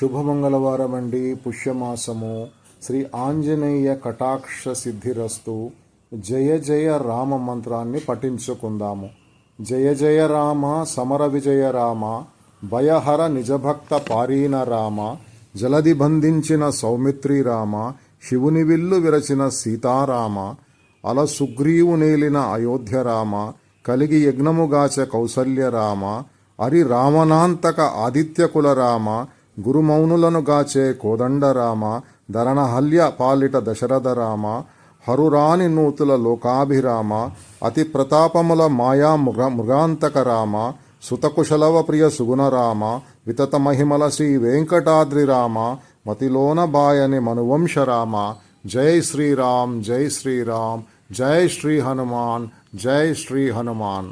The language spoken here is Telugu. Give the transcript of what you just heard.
శుభమంగళవారం అండి. పుష్యమాసము. శ్రీ ఆంజనేయ కటాక్ష సిద్ధిరస్తు. జయ జయ రామ మంత్రాన్ని పఠించుకుందాము. జయ జయ రామ సమర విజయ రామ, భయహర నిజభక్త పారీన రామ, జలది బంధించిన సౌమిత్రి రామ, శివుని విల్లు విరచిన సీతారామ, అల సుగ్రీవు నేలిన అయోధ్య రామ, కలిగి యజ్ఞముగాచ కౌసల్య రామ, అరి రామనాంతక ఆదిత్యకుల రామ, గురుమౌనులను గాచే కోదండరామ, ధరణహల్య పాలిట దశరథ రామ, హరురాని నూతుల లోకాభిరామ, అతి ప్రతాపముల మాయా మృగాంతక రామ, సుతకుశలవ ప్రియ సుగుణ రామ, వితత మహిమల శ్రీ వెంకటాద్రి రామ, మతిలోన బాయని మనువంశ రామ. జై శ్రీరామ్, జై శ్రీరామ్, జై శ్రీ హనుమాన్, జై శ్రీ హనుమాన్.